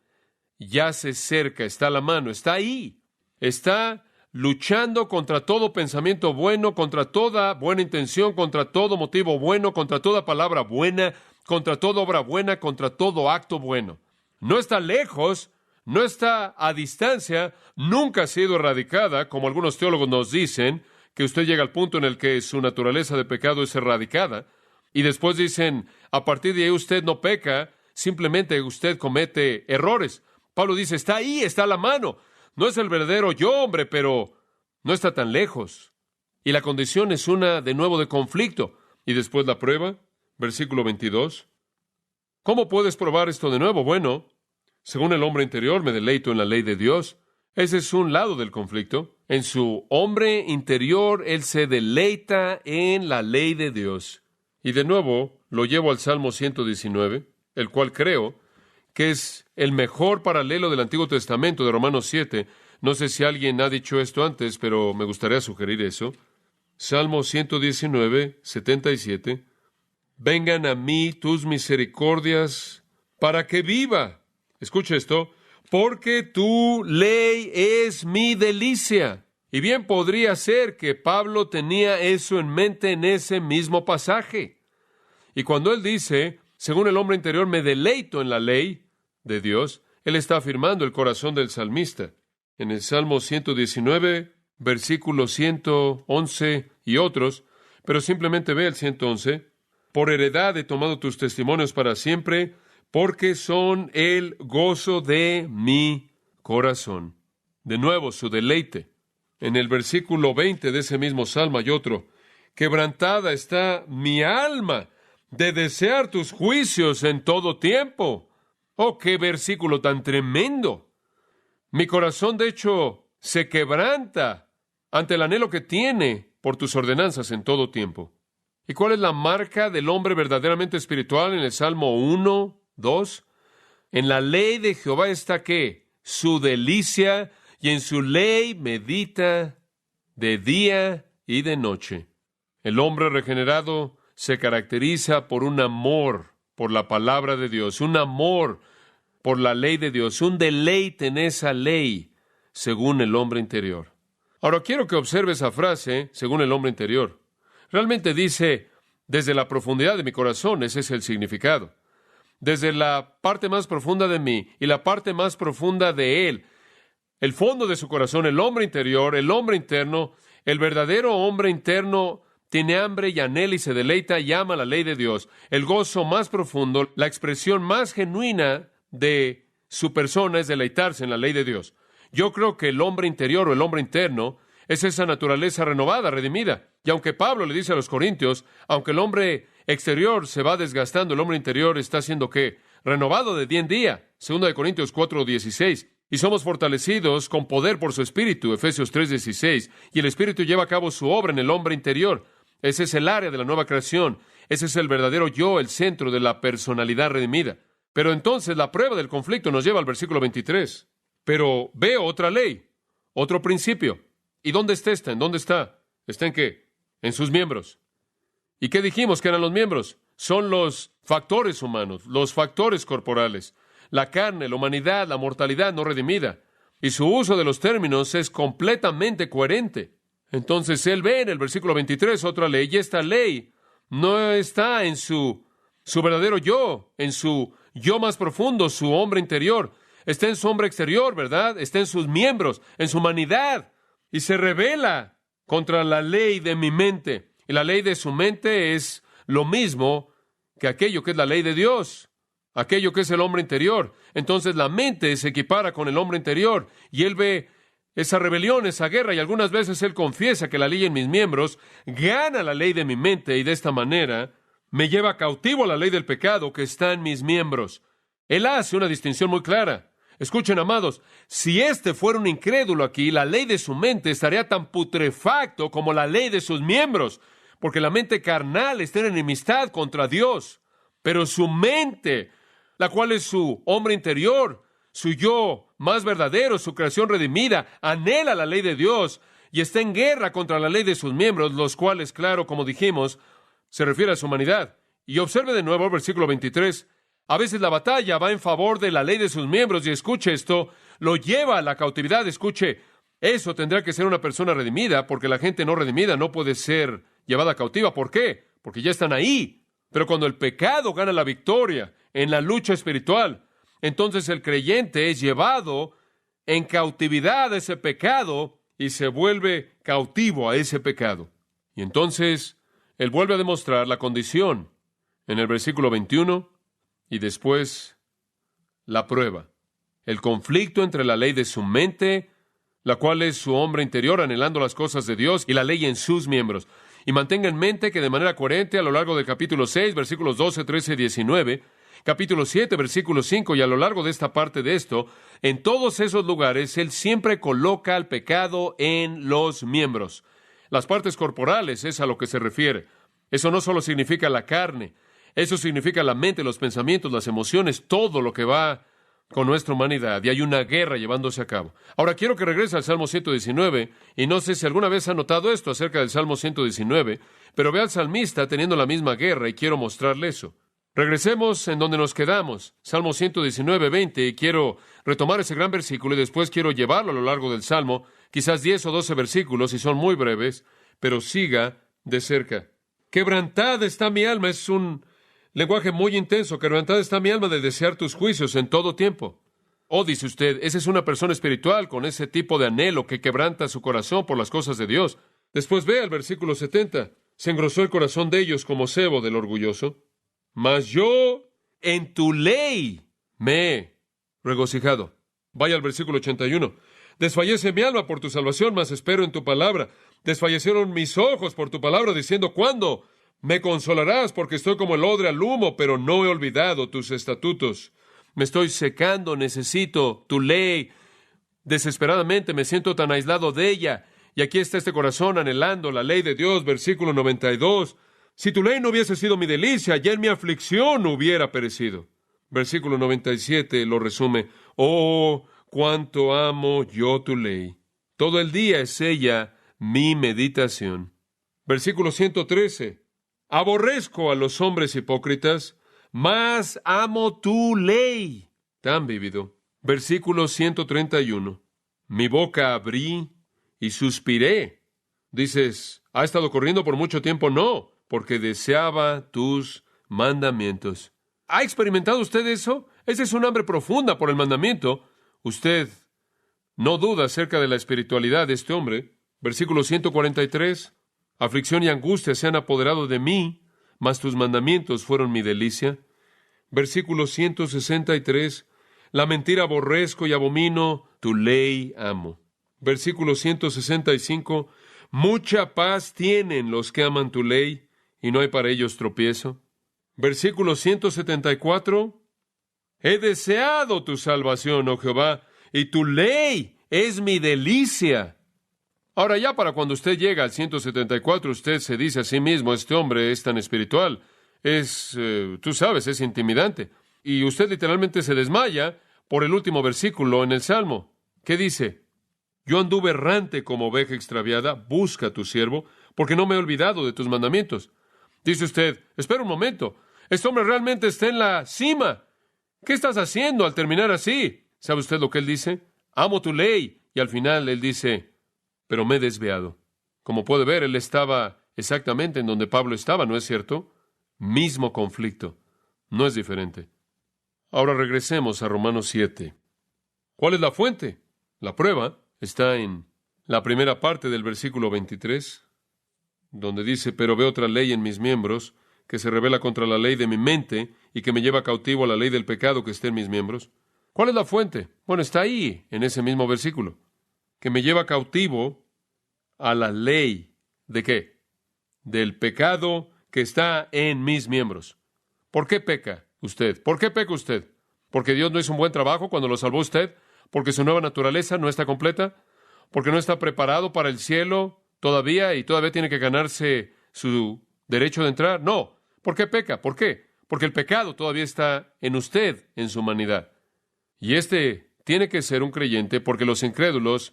Speaker 2: ya se cerca, está a la mano, está ahí, está luchando contra todo pensamiento bueno, contra toda buena intención, contra todo motivo bueno, contra toda palabra buena, contra toda obra buena, contra todo acto bueno. No está lejos, no está a distancia, nunca ha sido erradicada, como algunos teólogos nos dicen, que usted llega al punto en el que su naturaleza de pecado es erradicada, y después dicen, a partir de ahí usted no peca, simplemente usted comete errores. Pablo dice, está ahí, está a la mano. No es el verdadero yo, hombre, pero no está tan lejos. Y la condición es una, de nuevo, de conflicto. Y después la prueba, versículo 22. ¿Cómo puedes probar esto de nuevo? Bueno, según el hombre interior me deleito en la ley de Dios. Ese es un lado del conflicto. En su hombre interior, él se deleita en la ley de Dios. Y de nuevo, lo llevo al Salmo 119, el cual creo que es el mejor paralelo del Antiguo Testamento de Romanos 7. No sé si alguien ha dicho esto antes, pero me gustaría sugerir eso. Salmo 119, 77. Vengan a mí tus misericordias para que viva. Escucha esto. Porque tu ley es mi delicia. Y bien podría ser que Pablo tenía eso en mente en ese mismo pasaje. Y cuando él dice, según el hombre interior, me deleito en la ley de Dios, él está afirmando el corazón del salmista. En el Salmo 119, versículos 111 y otros, pero simplemente ve el 111. Por heredad he tomado tus testimonios para siempre, porque son el gozo de mi corazón. De nuevo, su deleite. En el versículo 20 de ese mismo salmo hay otro. Quebrantada está mi alma de desear tus juicios en todo tiempo. ¡Oh, qué versículo tan tremendo! Mi corazón, de hecho, se quebranta ante el anhelo que tiene por tus ordenanzas en todo tiempo. ¿Y cuál es la marca del hombre verdaderamente espiritual en el Salmo 1, 2? En la ley de Jehová está, ¿qué? Su delicia, y en su ley medita de día y de noche. El hombre regenerado se caracteriza por un amor por la palabra de Dios, un amor por la ley de Dios, un deleite en esa ley, según el hombre interior. Ahora quiero que observe esa frase, según el hombre interior. Realmente dice, desde la profundidad de mi corazón, ese es el significado. Desde la parte más profunda de mí y la parte más profunda de él, el fondo de su corazón, el hombre interior, el hombre interno, el verdadero hombre interno tiene hambre y anhela y se deleita y ama la ley de Dios. El gozo más profundo, la expresión más genuina de su persona es deleitarse en la ley de Dios. Yo creo que el hombre interior o el hombre interno es esa naturaleza renovada, redimida. Y aunque Pablo le dice a los Corintios, aunque el hombre exterior se va desgastando, el hombre interior está siendo ¿qué? Renovado de día en día. 2 Corintios 4:16. Y somos fortalecidos con poder por su Espíritu, Efesios 3:16. Y el Espíritu lleva a cabo su obra en el hombre interior. Ese es el área de la nueva creación. Ese es el verdadero yo, el centro de la personalidad redimida. Pero entonces la prueba del conflicto nos lleva al versículo 23. Pero veo otra ley, otro principio. ¿Y dónde está esta? ¿En dónde está? ¿Está en qué? En sus miembros. ¿Y qué dijimos que eran los miembros? Son los factores humanos, los factores corporales, la carne, la humanidad, la mortalidad no redimida. Y su uso de los términos es completamente coherente. Entonces él ve en el versículo 23 otra ley, y esta ley no está en su verdadero yo, en su yo más profundo, su hombre interior. Está en su hombre exterior, ¿verdad? Está en sus miembros, en su humanidad. Y se revela contra la ley de mi mente. Y la ley de su mente es lo mismo que aquello que es la ley de Dios, aquello que es el hombre interior. Entonces la mente se equipara con el hombre interior y él ve esa rebelión, esa guerra, y algunas veces él confiesa que la ley en mis miembros gana la ley de mi mente y de esta manera me lleva cautivo a la ley del pecado que está en mis miembros. Él hace una distinción muy clara. Escuchen, amados, si este fuera un incrédulo aquí, la ley de su mente estaría tan putrefacto como la ley de sus miembros, porque la mente carnal está en enemistad contra Dios. Pero su mente, la cual es su hombre interior, su yo más verdadero, su creación redimida, anhela la ley de Dios y está en guerra contra la ley de sus miembros, los cuales, claro, como dijimos, se refiere a su humanidad. Y observe de nuevo el versículo 23. A veces la batalla va en favor de la ley de sus miembros y escuche esto, lo lleva a la cautividad. Escuche, eso tendrá que ser una persona redimida, porque la gente no redimida no puede ser llevada cautiva. ¿Por qué? Porque ya están ahí. Pero cuando el pecado gana la victoria en la lucha espiritual, entonces el creyente es llevado en cautividad a ese pecado y se vuelve cautivo a ese pecado. Y entonces él vuelve a demostrar la condición en el versículo 21 y después la prueba. El conflicto entre la ley de su mente, la cual es su hombre interior anhelando las cosas de Dios, y la ley en sus miembros. Y mantenga en mente que de manera coherente a lo largo del capítulo 6, versículos 12, 13 y 19, capítulo 7, versículo 5, y a lo largo de esta parte de esto, en todos esos lugares, él siempre coloca al pecado en los miembros. Las partes corporales es a lo que se refiere. Eso no solo significa la carne, eso significa la mente, los pensamientos, las emociones, todo lo que va con nuestra humanidad, y hay una guerra llevándose a cabo. Ahora quiero que regrese al Salmo 119, y no sé si alguna vez ha notado esto acerca del Salmo 119, pero ve al salmista teniendo la misma guerra, y quiero mostrarle eso. Regresemos en donde nos quedamos, Salmo 119, 20, y quiero retomar ese gran versículo, y después quiero llevarlo a lo largo del Salmo, quizás 10 o 12 versículos, y son muy breves, pero siga de cerca. Quebrantada está mi alma, es un Lenguaje muy intenso. Quebrantada está mi alma de desear tus juicios en todo tiempo. Oh, dice usted, esa es una persona espiritual con ese tipo de anhelo que quebranta su corazón por las cosas de Dios. Después ve al versículo 70. Se engrosó el corazón de ellos como sebo del orgulloso. Mas yo en tu ley me he regocijado. Vaya al versículo 81. Desfallece mi alma por tu salvación, mas espero en tu palabra. Desfallecieron mis ojos por tu palabra, diciendo, ¿cuándo me consolarás? Porque estoy como el odre al humo, pero no he olvidado tus estatutos. Me estoy secando, necesito tu ley. Desesperadamente me siento tan aislado de ella. Y aquí está este corazón anhelando la ley de Dios, versículo 92. Si tu ley no hubiese sido mi delicia, ya en mi aflicción hubiera perecido. Versículo 97 lo resume. Oh, cuánto amo yo tu ley. Todo el día es ella mi meditación. Versículo 113. Aborrezco a los hombres hipócritas, mas amo tu ley. Tan vívido. Versículo 131. Mi boca abrí y suspiré. Dices, ¿ha estado corriendo por mucho tiempo? No, porque deseaba tus mandamientos. ¿Ha experimentado usted eso? Esa es un hambre profunda por el mandamiento. Usted no duda acerca de la espiritualidad de este hombre. Versículo 143. Aflicción y angustia se han apoderado de mí, mas tus mandamientos fueron mi delicia. Versículo 163. La mentira aborrezco y abomino, tu ley amo. Versículo 165. Mucha paz tienen los que aman tu ley, y no hay para ellos tropiezo. Versículo 174. He deseado tu salvación, oh Jehová, y tu ley es mi delicia. Ahora ya para cuando usted llega al 174, usted se dice a sí mismo, este hombre es tan espiritual, tú sabes, es intimidante. Y usted literalmente se desmaya por el último versículo en el Salmo. ¿Qué dice? Yo anduve errante como oveja extraviada, busca a tu siervo, porque no me he olvidado de tus mandamientos. Dice usted, espera un momento, este hombre realmente está en la cima. ¿Qué estás haciendo al terminar así? ¿Sabe usted lo que él dice? Amo tu ley. Y al final él dice, pero me he desviado. Como puede ver, él estaba exactamente en donde Pablo estaba, ¿no es cierto? Mismo conflicto. No es diferente. Ahora regresemos a Romanos 7. ¿Cuál es la fuente? La prueba está en la primera parte del versículo 23, donde dice, pero veo otra ley en mis miembros, que se rebela contra la ley de mi mente y que me lleva cautivo a la ley del pecado que está en mis miembros. ¿Cuál es la fuente? Bueno, está ahí, en ese mismo versículo. Que me lleva cautivo a la ley ¿de qué? Del pecado que está en mis miembros. ¿Por qué peca usted? ¿Por qué peca usted? ¿Porque Dios no hizo un buen trabajo cuando lo salvó usted? ¿Porque su nueva naturaleza no está completa? ¿Porque no está preparado para el cielo todavía y todavía tiene que ganarse su derecho de entrar? No. ¿Por qué peca? ¿Por qué? Porque el pecado todavía está en usted, en su humanidad. Y tiene que ser un creyente porque los incrédulos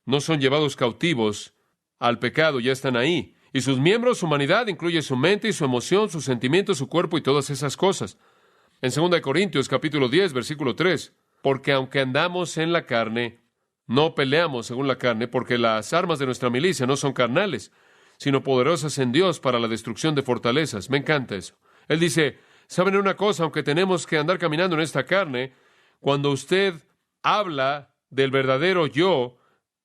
Speaker 2: no son llevados cautivos al pecado, ya están ahí. Y sus miembros, su humanidad, incluye su mente y su emoción, sus sentimientos, su cuerpo y todas esas cosas. En 2 Corintios, capítulo 10, versículo 3, porque aunque andamos en la carne, no peleamos según la carne, porque las armas de nuestra milicia no son carnales, sino poderosas en Dios para la destrucción de fortalezas. Me encanta eso. Él dice, ¿saben una cosa? Aunque tenemos que andar caminando en esta carne, cuando usted habla del verdadero yo,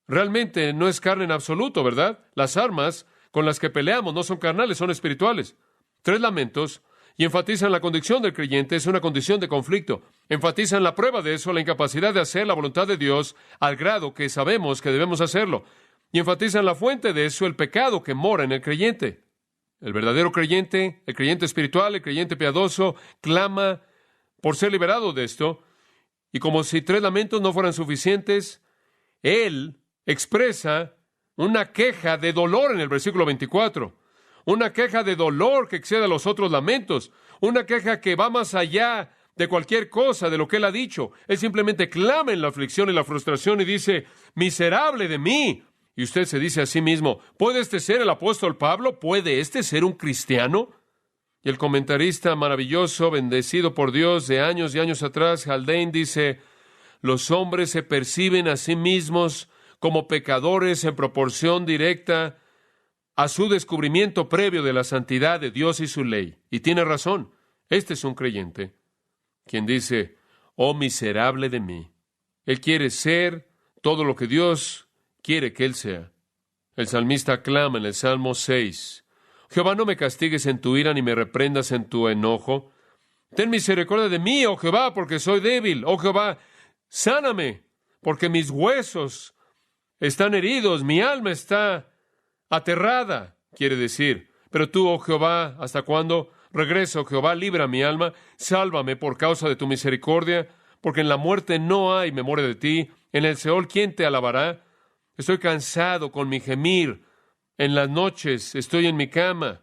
Speaker 2: realmente no es carne en absoluto, ¿verdad? Las armas con las que peleamos no son carnales, son espirituales. 3 lamentos, y enfatizan la condición del creyente, es una condición de conflicto. Enfatizan la prueba de eso, la incapacidad de hacer la voluntad de Dios al grado que sabemos que debemos hacerlo. Y enfatizan la fuente de eso, el pecado que mora en el creyente. El verdadero creyente, el creyente espiritual, el creyente piadoso, clama por ser liberado de esto. Y como si 3 lamentos no fueran suficientes, él expresa una queja de dolor en el versículo 24. Una queja de dolor que excede a los otros lamentos. Una queja que va más allá de cualquier cosa de lo que él ha dicho. Él simplemente clama en la aflicción y la frustración y dice, miserable de mí. Y usted se dice a sí mismo, ¿puede este ser el apóstol Pablo? ¿Puede este ser un cristiano? Y el comentarista maravilloso, bendecido por Dios de años y años atrás, Haldane, dice, los hombres se perciben a sí mismos como pecadores en proporción directa a su descubrimiento previo de la santidad de Dios y su ley. Y tiene razón. Este es un creyente quien dice, oh miserable de mí. Él quiere ser todo lo que Dios quiere que él sea. El salmista clama en el Salmo 6, Jehová, no me castigues en tu ira ni me reprendas en tu enojo. Ten misericordia de mí, oh Jehová, porque soy débil. Oh Jehová, sáname, porque mis huesos están heridos, mi alma está aterrada, quiere decir. Pero tú, oh Jehová, ¿hasta cuándo? Regreso, Jehová, libra mi alma, sálvame por causa de tu misericordia, porque en la muerte no hay memoria de ti. En el Seol, ¿quién te alabará? Estoy cansado con mi gemir. En las noches estoy en mi cama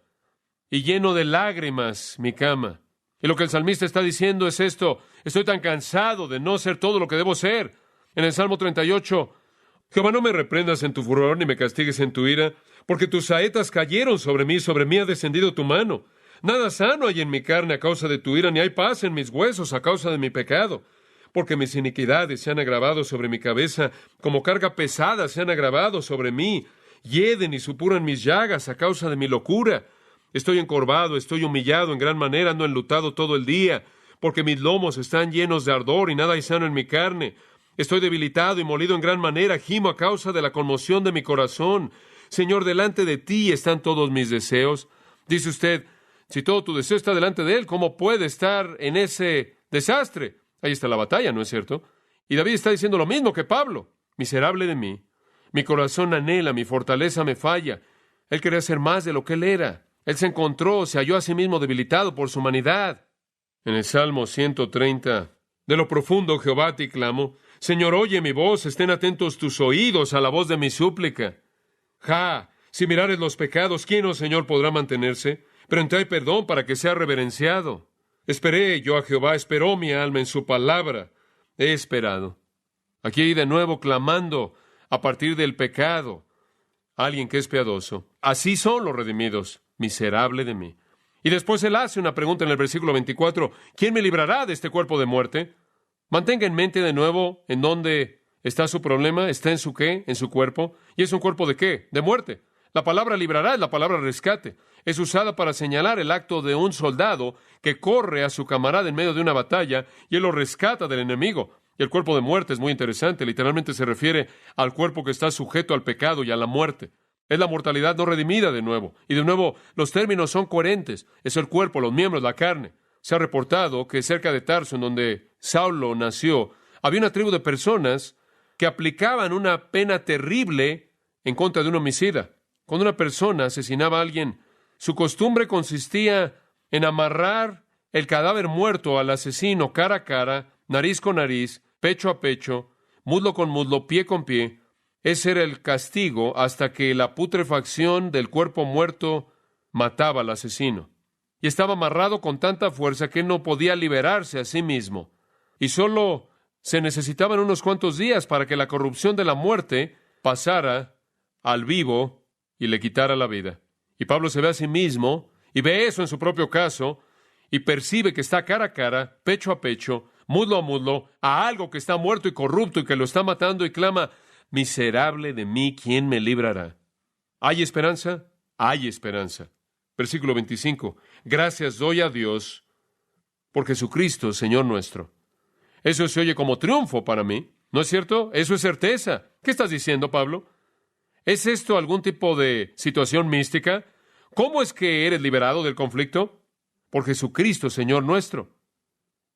Speaker 2: y lleno de lágrimas mi cama. Y lo que el salmista está diciendo es esto: estoy tan cansado de no ser todo lo que debo ser. En el Salmo 38, Jehová, no me reprendas en tu furor ni me castigues en tu ira, porque tus saetas cayeron sobre mí ha descendido tu mano. Nada sano hay en mi carne a causa de tu ira, ni hay paz en mis huesos a causa de mi pecado. Porque mis iniquidades se han agravado sobre mi cabeza, como carga pesada se han agravado sobre mí. Hieden y supuran mis llagas a causa de mi locura. Estoy encorvado, estoy humillado en gran manera, ando enlutado todo el día, porque mis lomos están llenos de ardor y nada hay sano en mi carne. Estoy debilitado y molido en gran manera, gimo a causa de la conmoción de mi corazón. Señor, delante de ti están todos mis deseos. Dice usted, si todo tu deseo está delante de él, ¿cómo puede estar en ese desastre? Ahí está la batalla, ¿no es cierto? Y David está diciendo lo mismo que Pablo. Miserable de mí. Mi corazón anhela, mi fortaleza me falla. Él quería ser más de lo que él era. Él se encontró, se halló a sí mismo debilitado por su humanidad. En el Salmo 130, de lo profundo, Jehová, a ti clamo. Señor, oye mi voz, estén atentos tus oídos a la voz de mi súplica. Si mirares los pecados, ¿quién, oh Señor, podrá mantenerse? Pero en ti hay perdón para que sea reverenciado. Esperé yo a Jehová, esperó mi alma en su palabra. He esperado. Aquí de nuevo clamando a partir del pecado. Alguien que es piadoso. Así son los redimidos. Miserable de mí. Y después él hace una pregunta en el versículo 24. ¿Quién me librará de este cuerpo de muerte? Mantenga en mente de nuevo en dónde está su problema. ¿Está en su qué? En su cuerpo. ¿Y es un cuerpo de qué? De muerte. La palabra librará es la palabra rescate. Es usada para señalar el acto de un soldado que corre a su camarada en medio de una batalla y él lo rescata del enemigo. Y el cuerpo de muerte es muy interesante. Literalmente se refiere al cuerpo que está sujeto al pecado y a la muerte. Es la mortalidad no redimida de nuevo. Y de nuevo, los términos son coherentes. Es el cuerpo, los miembros, la carne. Se ha reportado que cerca de Tarso, en donde Saulo nació, había una tribu de personas que aplicaban una pena terrible en contra de un homicida. Cuando una persona asesinaba a alguien, su costumbre consistía en amarrar el cadáver muerto al asesino cara a cara, nariz con nariz, pecho a pecho, muslo con muslo, pie con pie. Ese era el castigo hasta que la putrefacción del cuerpo muerto mataba al asesino. Y estaba amarrado con tanta fuerza que él no podía liberarse a sí mismo. Y solo se necesitaban unos cuantos días para que la corrupción de la muerte pasara al vivo y le quitara la vida. Y Pablo se ve a sí mismo y ve eso en su propio caso y percibe que está cara a cara, pecho a pecho, muslo a muslo, a algo que está muerto y corrupto y que lo está matando y clama, miserable de mí, ¿quién me librará? ¿Hay esperanza? Hay esperanza. Versículo 25. Gracias doy a Dios por Jesucristo, Señor nuestro. Eso se oye como triunfo para mí, ¿no es cierto? Eso es certeza. ¿Qué estás diciendo, Pablo? ¿Es esto algún tipo de situación mística? ¿Cómo es que eres liberado del conflicto? Por Jesucristo, Señor nuestro.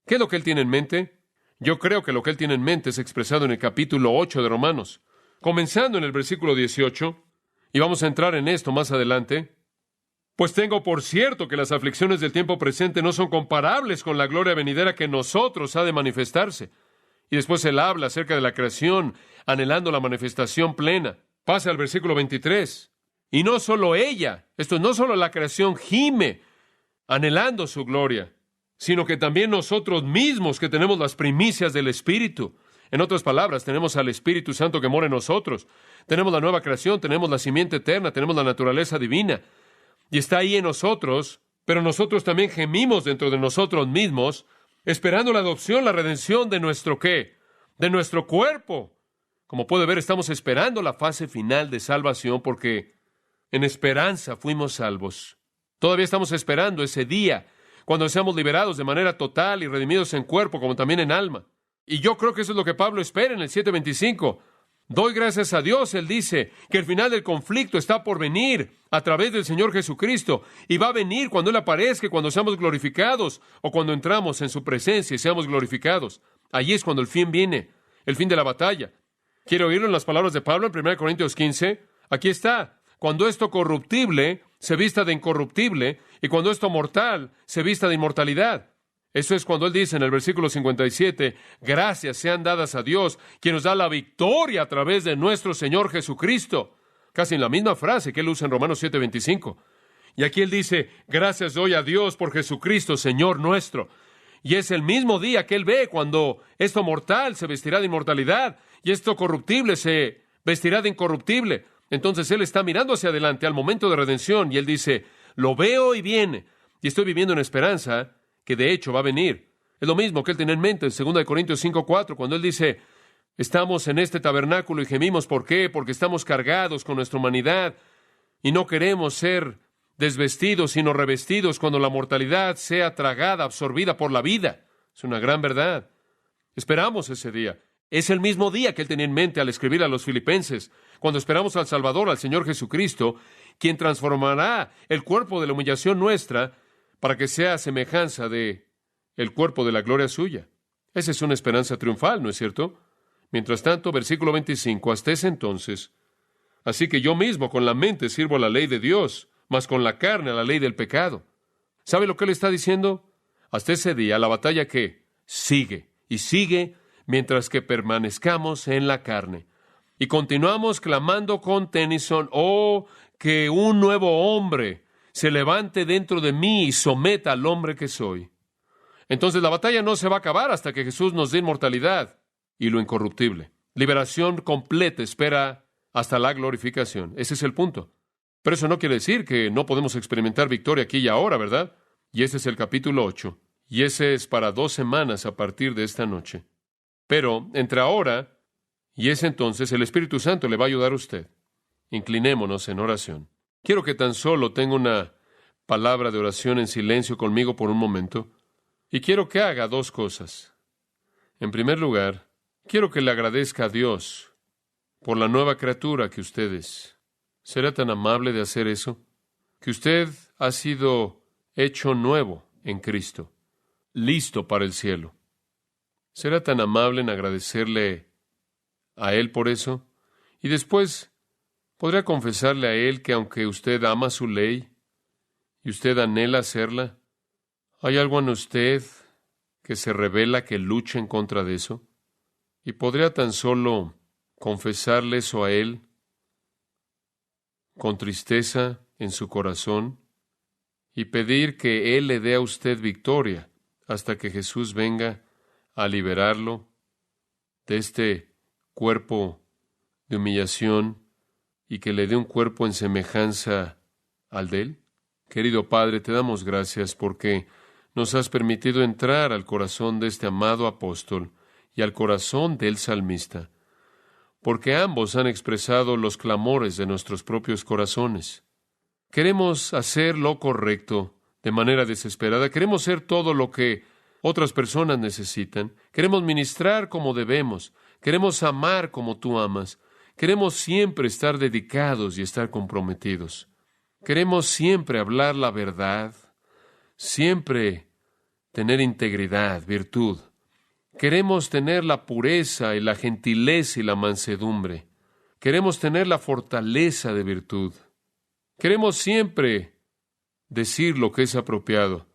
Speaker 2: ¿Qué es lo que él tiene en mente? Yo creo que lo que él tiene en mente es expresado en el capítulo 8 de Romanos. Comenzando en el versículo 18, y vamos a entrar en esto más adelante. Pues tengo por cierto que las aflicciones del tiempo presente no son comparables con la gloria venidera que en nosotros ha de manifestarse. Y después él habla acerca de la creación, anhelando la manifestación plena. Pasa al versículo 23. Y no solo ella, esto no solo la creación gime, anhelando su gloria, sino que también nosotros mismos que tenemos las primicias del Espíritu. En otras palabras, tenemos al Espíritu Santo que mora en nosotros. Tenemos la nueva creación, tenemos la simiente eterna, tenemos la naturaleza divina. Y está ahí en nosotros, pero nosotros también gemimos dentro de nosotros mismos, esperando la adopción, la redención de nuestro ¿qué? De nuestro cuerpo. Como puede ver, estamos esperando la fase final de salvación porque en esperanza fuimos salvos. Todavía estamos esperando ese día cuando seamos liberados de manera total y redimidos en cuerpo como también en alma. Y yo creo que eso es lo que Pablo espera en el 7:25. Doy gracias a Dios, él dice, que el final del conflicto está por venir a través del Señor Jesucristo, y va a venir cuando Él aparezca, y cuando seamos glorificados, o cuando entramos en su presencia y seamos glorificados. Allí es cuando el fin viene, el fin de la batalla. ¿Quiere oírlo en las palabras de Pablo en 1 Corintios 15? Aquí está. Cuando esto corruptible se vista de incorruptible, y cuando esto mortal se vista de inmortalidad. Eso es cuando él dice en el versículo 57, gracias sean dadas a Dios, quien nos da la victoria a través de nuestro Señor Jesucristo. Casi en la misma frase que él usa en Romanos 7:25. Y aquí él dice, gracias doy a Dios por Jesucristo, Señor nuestro. Y es el mismo día que él ve cuando esto mortal se vestirá de inmortalidad y esto corruptible se vestirá de incorruptible. Entonces él está mirando hacia adelante al momento de redención y él dice, lo veo y viene. Y estoy viviendo en esperanza que de hecho va a venir. Es lo mismo que él tiene en mente en 2 Corintios 5:4, cuando él dice, estamos en este tabernáculo y gemimos. ¿Por qué? Porque estamos cargados con nuestra humanidad y no queremos ser desvestidos, sino revestidos cuando la mortalidad sea tragada, absorbida por la vida. Es una gran verdad. Esperamos ese día. Es el mismo día que él tenía en mente al escribir a los filipenses, cuando esperamos al Salvador, al Señor Jesucristo, quien transformará el cuerpo de la humillación nuestra para que sea semejanza de el cuerpo de la gloria suya. Esa es una esperanza triunfal, ¿no es cierto? Mientras tanto, versículo 25, hasta ese entonces, así que yo mismo con la mente sirvo a la ley de Dios, mas con la carne a la ley del pecado. ¿Sabe lo que él está diciendo? Hasta ese día, la batalla que sigue y sigue mientras que permanezcamos en la carne. Y continuamos clamando con Tennyson, oh, que un nuevo hombre se levante dentro de mí y someta al hombre que soy. Entonces la batalla no se va a acabar hasta que Jesús nos dé inmortalidad y lo incorruptible. Liberación completa espera hasta la glorificación. Ese es el punto. Pero eso no quiere decir que no podemos experimentar victoria aquí y ahora, ¿verdad? Y ese es el capítulo 8. Y ese es para 2 semanas a partir de esta noche. Pero entre ahora y ese entonces, el Espíritu Santo le va a ayudar a usted. Inclinémonos en oración. Quiero que tan solo tenga una palabra de oración en silencio conmigo por un momento. Y quiero que haga 2 cosas. En primer lugar, quiero que le agradezca a Dios por la nueva criatura que usted es. ¿Será tan amable de hacer eso? Que usted ha sido hecho nuevo en Cristo, listo para el cielo. ¿Será tan amable en agradecerle a Él por eso? Y después, ¿podría confesarle a Él que aunque usted ama su ley y usted anhela hacerla, hay algo en usted que se revela que lucha en contra de eso? ¿Y podría tan solo confesarle eso a Él con tristeza en su corazón y pedir que Él le dé a usted victoria hasta que Jesús venga a liberarlo de este cuerpo de humillación y que le dé un cuerpo en semejanza al de Él? Querido Padre, te damos gracias porque nos has permitido entrar al corazón de este amado apóstol y al corazón del salmista, porque ambos han expresado los clamores de nuestros propios corazones. Queremos hacer lo correcto de manera desesperada, queremos ser todo lo que otras personas necesitan, queremos ministrar como debemos, queremos amar como tú amas, queremos siempre estar dedicados y estar comprometidos. Queremos siempre hablar la verdad, siempre tener integridad, virtud. Queremos tener la pureza y la gentileza y la mansedumbre. Queremos tener la fortaleza de virtud. Queremos siempre decir lo que es apropiado.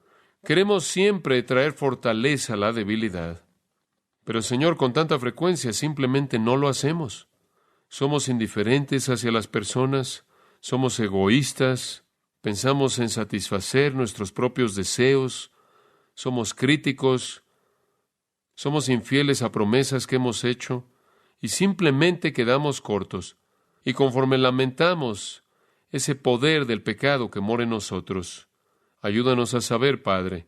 Speaker 2: Queremos siempre traer fortaleza a la debilidad. Pero, Señor, con tanta frecuencia simplemente no lo hacemos. Somos indiferentes hacia las personas, somos egoístas, pensamos en satisfacer nuestros propios deseos, somos críticos, somos infieles a promesas que hemos hecho y simplemente quedamos cortos. Y conforme lamentamos ese poder del pecado que mora en nosotros, ayúdanos a saber, Padre,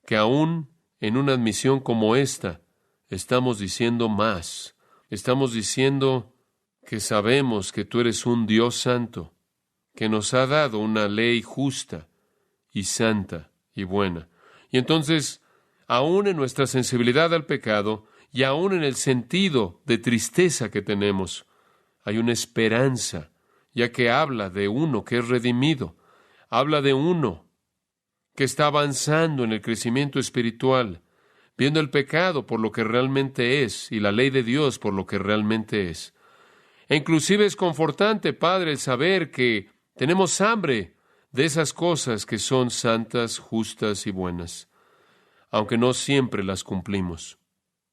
Speaker 2: que aún en una admisión como esta, estamos diciendo más. Estamos diciendo que sabemos que tú eres un Dios santo, que nos ha dado una ley justa y santa y buena. Y entonces, aún en nuestra sensibilidad al pecado y aún en el sentido de tristeza que tenemos, hay una esperanza, ya que habla de uno que es redimido, habla de uno que está avanzando en el crecimiento espiritual, viendo el pecado por lo que realmente es y la ley de Dios por lo que realmente es. E inclusive es confortante, Padre, el saber que tenemos hambre de esas cosas que son santas, justas y buenas, aunque no siempre las cumplimos.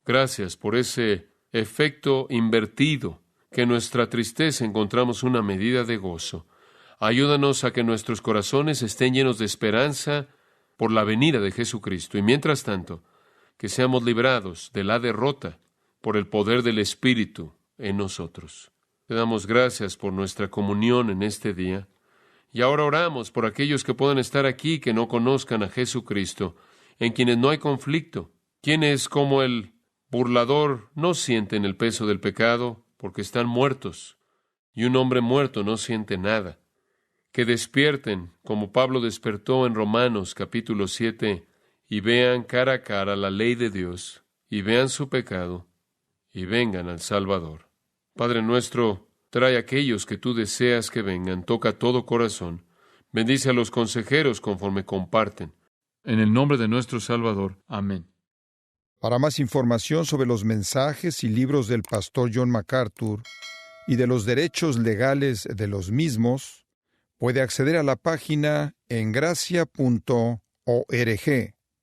Speaker 2: Gracias por ese efecto invertido, que en nuestra tristeza encontramos una medida de gozo. Ayúdanos a que nuestros corazones estén llenos de esperanza por la venida de Jesucristo. Y mientras tanto, que seamos librados de la derrota por el poder del Espíritu en nosotros. Te damos gracias por nuestra comunión en este día. Y ahora oramos por aquellos que puedan estar aquí que no conozcan a Jesucristo, en quienes no hay conflicto, quienes como el burlador no sienten el peso del pecado porque están muertos, y un hombre muerto no siente nada. Que despierten, como Pablo despertó en Romanos capítulo 7, y vean cara a cara la ley de Dios, y vean su pecado, y vengan al Salvador. Padre nuestro, trae a aquellos que tú deseas que vengan, toca todo corazón, bendice a los consejeros conforme comparten. En el nombre de nuestro Salvador. Amén.
Speaker 1: Para más información sobre los mensajes y libros del pastor John MacArthur y de los derechos legales de los mismos, puede acceder a la página en gracia.org.